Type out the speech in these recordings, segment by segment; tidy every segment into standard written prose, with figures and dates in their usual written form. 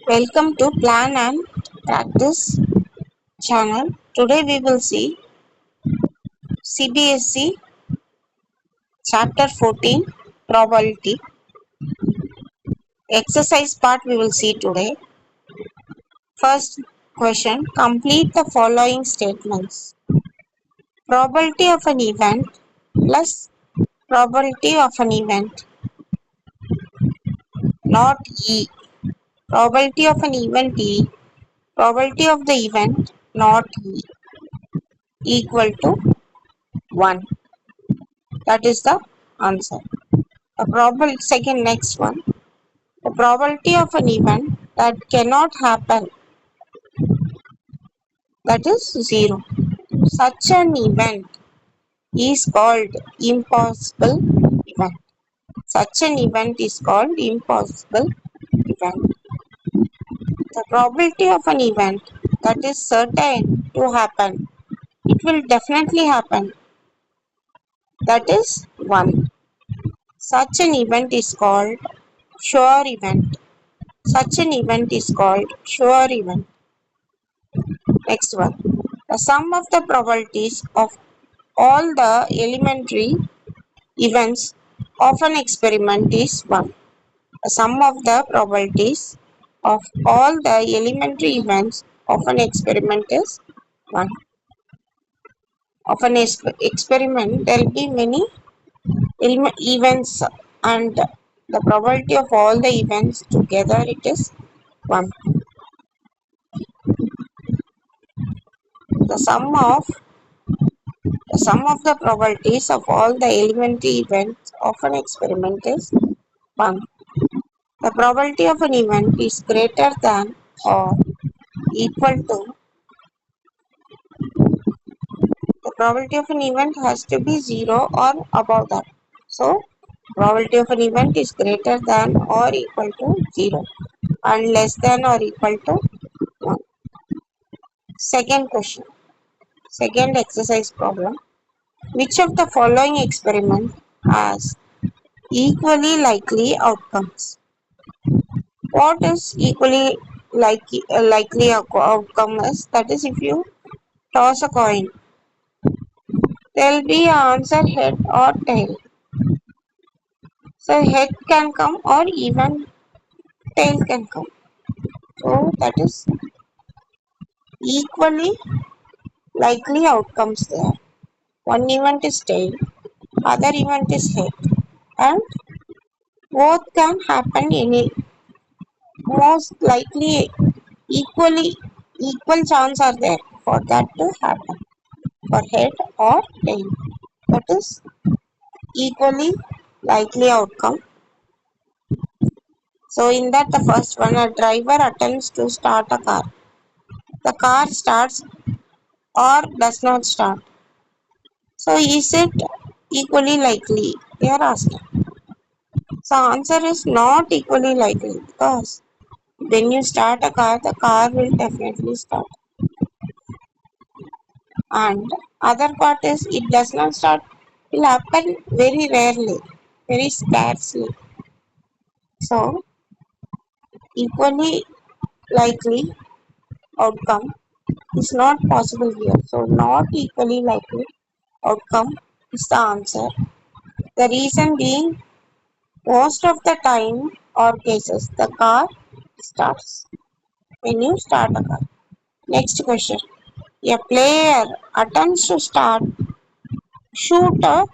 Welcome to Plan and Practice channel. Today we will see CBSE chapter 14 probability exercise part we will see today. First question, complete the following statements. Probability of an event plus probability of an event, not E. Probability of an event E, probability of the event not E, equal to 1. That is the answer. Second, next one. The probability of an event that cannot happen, that is 0. Such an event is called impossible event. Such an event is called impossible event. The probability of an event that is certain to happen, it will definitely happen, that is 1. Such an event is called sure event. Such an event is called sure event. Next one. The sum of the probabilities of all the elementary events of an experiment is 1. The sum of the probabilities of all the elementary events of an experiment is 1. Of an experiment, there will be many events, and the probability of all the events together it is 1. The sum of the probabilities of all the elementary events of an experiment is 1. The probability of an event is greater than or equal to, the probability of an event has to be 0 or above that. So, probability of an event is greater than or equal to 0 and less than or equal to 1. Second question, second exercise problem. Which of the following experiment has equally likely outcomes? What is equally likely outcome is, that is, if you toss a coin, there will be an answer head or tail. So head can come or even tail can come. So that is equally likely outcomes there. One event is tail, other event is head, and both can happen any, most likely equal chance are there for that to happen, for head or tail. That is equally likely outcome. So in that, the first one, a driver attempts to start a car. The car starts or does not start. So is it equally likely? They are asking. So answer is not equally likely, because when you start a car, the car will definitely start. And other part is, it does not start, will happen very rarely, very scarcely. So equally likely outcome is not possible here. So not equally likely outcome is the answer. The reason being, most of the time or cases, the car starts when you start a car. Next question. A player attempts to shoot a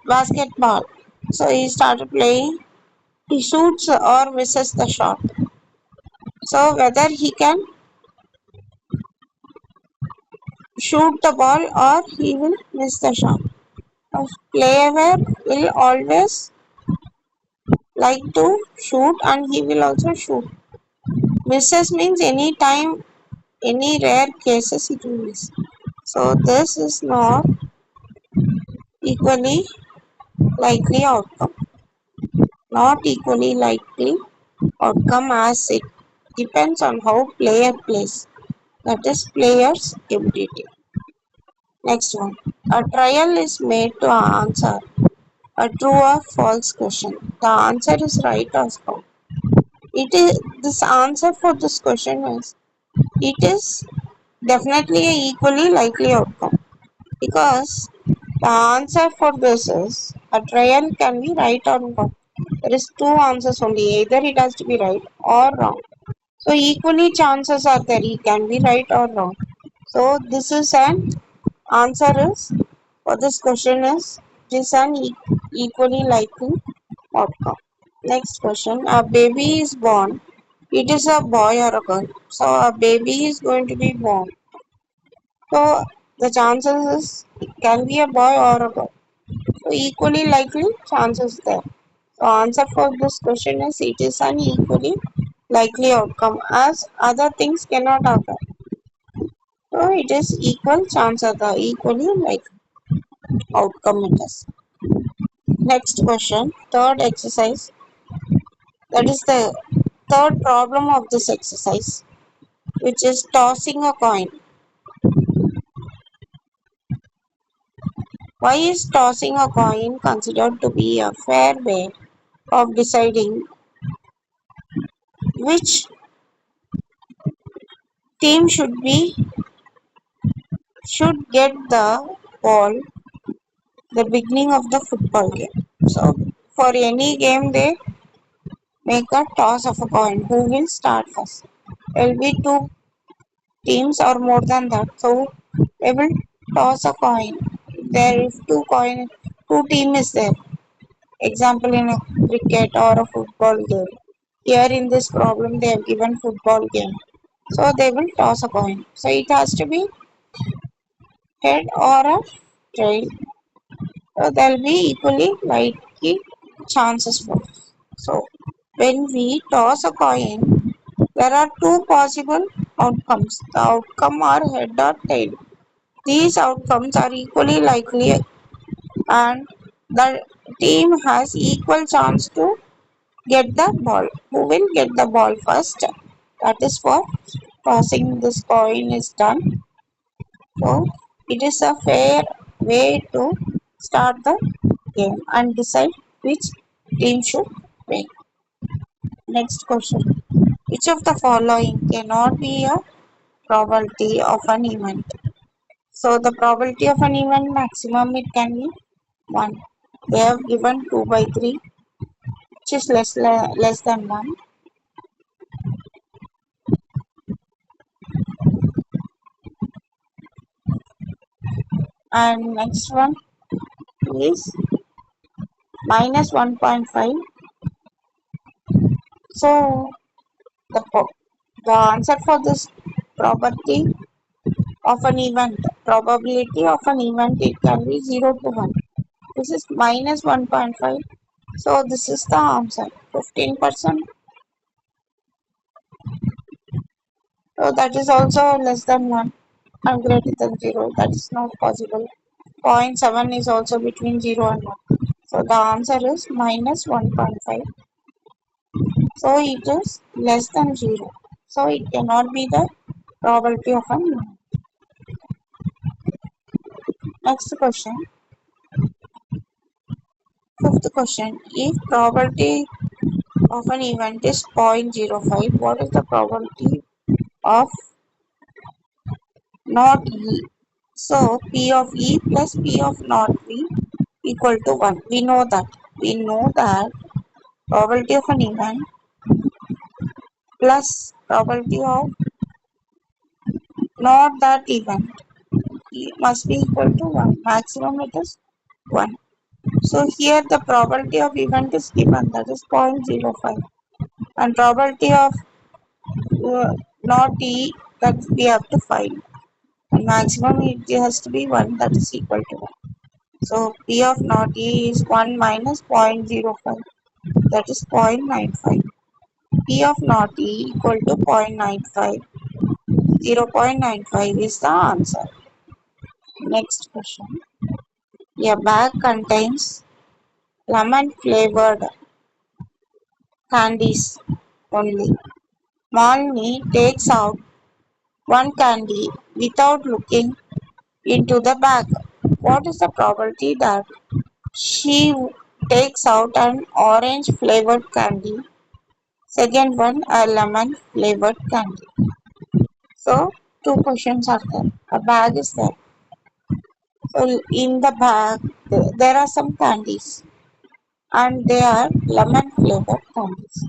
basketball. So he started playing. He shoots or misses the shot. So whether he can shoot the ball or he will miss the shot. A player will always like to shoot, and he will also shoot. Misses means any time, any rare cases it will miss. So this is not equally likely outcome. Not equally likely outcome, as it depends on how player plays. That is player's ability. Next one. A trial is made to answer a true or false question. The answer is right or wrong. It is this answer for this question is it is definitely a equally likely outcome because the answer for this is a trial can be right or wrong. There is two answers only. Either it has to be right or wrong. So equally chances are there. It can be right or wrong. So this is an answer is for this question is it is an equally likely outcome. Next question. A baby is born. It is a boy or a girl. So a baby is going to be born. So the chances is it can be a boy or a girl. So equally likely chances there. So answer for this question is it is an equally likely outcome as other things cannot occur. So it is equal chance of the equally like outcome it is. Next question, third exercise. That is the third problem of this exercise, which is tossing a coin. Why is tossing a coin considered to be a fair way of deciding which team should get the ball the beginning of the football game? So for any game they make a toss of a coin. Who will start first? There will be two teams or more than that. So they will toss a coin. There is two team is there. Example in a cricket or a football game. Here in this problem they have given football game. So they will toss a coin. So it has to be head or a tail. So there will be equally likely chances for. So when we toss a coin, there are two possible outcomes. The outcome are head or tail. These outcomes are equally likely and the team has equal chance to get the ball. Who will get the ball first? That is for tossing this coin is done. So it is a fair way to start the game and decide which team should win. Next question. Which of the following cannot be a probability of an event? So the probability of an event maximum it can be 1. They have given 2 by 3 which is less than 1. And next one is minus 1.5. So the answer for this property of an event, probability of an event it can be 0 to 1. This is minus 1.5. So this is the answer 15%. So that is also less than 1 and greater than 0. That is not possible. Zero point 0.7 is also between 0 and 1. So the answer is minus 1.5. So it is less than 0. So it cannot be the probability of an event. Next question. Fifth question. If probability of an event is 0.05, what is the probability of not E? So P of E plus P of not E equal to 1. We know that. We know that probability of an event plus probability of not that event must be equal to 1. Maximum it is 1. So here the probability of event is given, that is 0.05, and probability of not E that we have to find, and maximum it has to be 1, that is equal to 1. So P of not E is 1 minus 0.05, that is 0.95. P of not E equal to 0.95. 0.95 is the answer. Next question. A bag contains lemon flavored candies only. Malini takes out one candy without looking into the bag. What is the probability that she takes out an orange flavored candy Second one, a lemon flavored candy. So two questions are there. A bag is there. So in the bag there are some candies and they are lemon flavored candies.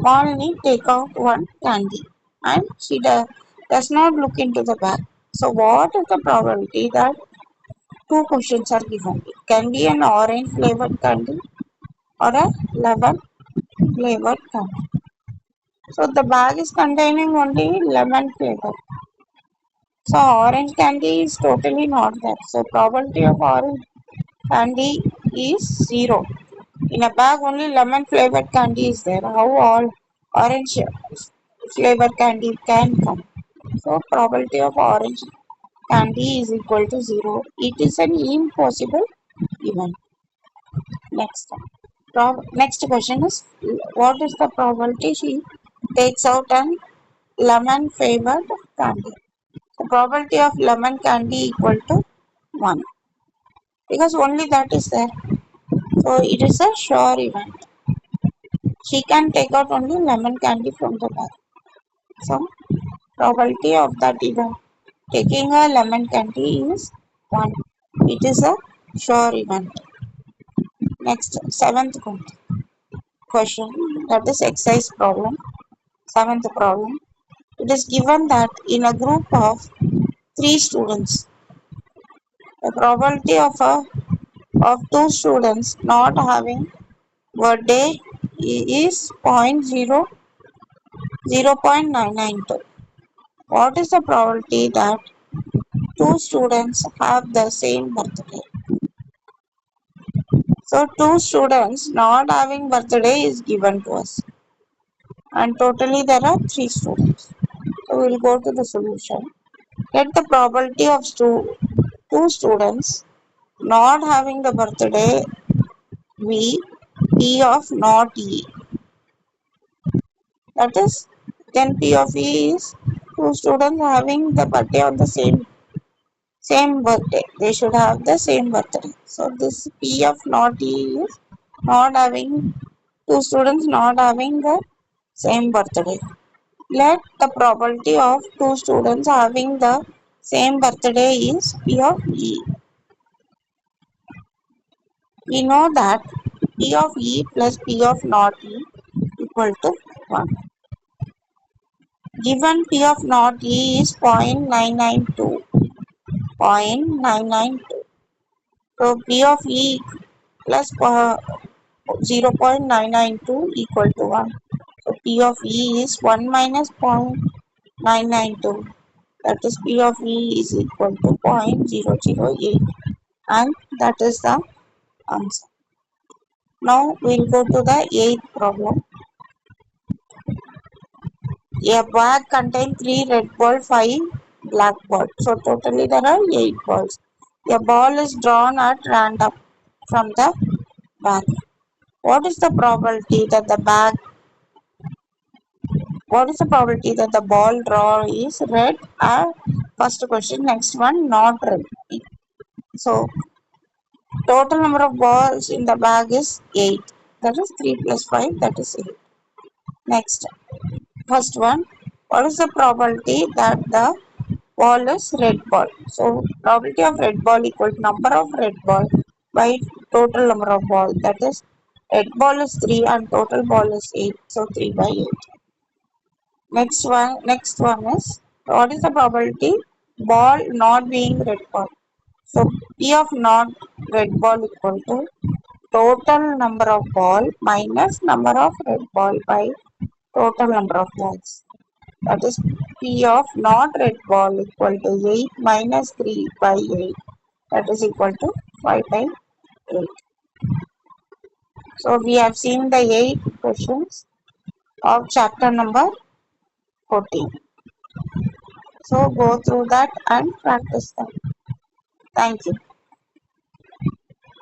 Malini take out one candy and she does not look into the bag. So what is the probability that two questions are given? It can be an orange flavored candy or a lemon flavored candy. So the bag is containing only lemon flavor. So orange candy is totally not there. So probability of orange candy is 0. In a bag only lemon flavored candy is there. How all orange flavored candy can come? So probability of orange candy is equal to 0. It is an impossible event. Next. Next question is, what is the probability she takes out an lemon flavored candy? The probability of lemon candy equal to 1 because only that is there. So it is a sure event. She can take out only lemon candy from the bag. So probability of that event taking a lemon candy is 1. It is a sure event. Next, seventh question, that is exercise problem. Seventh problem. It is given that in a group of 3 students, the probability of 2 students not having birthday is 0.992. What is the probability that 2 students have the same birthday? So 2 students not having birthday is given to us. And totally there are 3 students. So we will go to the solution. Let the probability of 2 students not having the birthday be P of not E. That is, then P of E is 2 students having the birthday on the same birthday. They should have the same birthday. So this P of not E is not having 2 students not having the same birthday. Let the probability of 2 students having the same birthday is P of E. We know that P of E plus P of not E equal to 1. Given P of not E is 0.992. 0.992. So P of E plus 0.992 equal to 1. So P of E is 1 minus 0.992. That is P of E is equal to 0.008. And that is the answer. Now we'll go to the 8th problem. A bag contains 3 red balls, 5 black balls. So totally there are 8 balls. A ball is drawn at random from the bag. What is the probability that the bag? What is the probability that the ball draw is red? First question. Next one, not red. So total number of balls in the bag is 8. That is 3 plus 5. That is 8. Next, first one. What is the probability that the ball is red ball? So probability of red ball equal to number of red ball by total number of ball. That is red ball is 3 and total ball is 8. So 3 by 8. Next one is, what is the probability ball not being red ball? So P of not red ball equal to total number of ball minus number of red ball by total number of balls. That is P of not red ball equal to 8 minus 3 by 8. That is equal to 5 by 8. So we have seen the 8 questions of chapter number 14. So go through that and practice them. Thank you.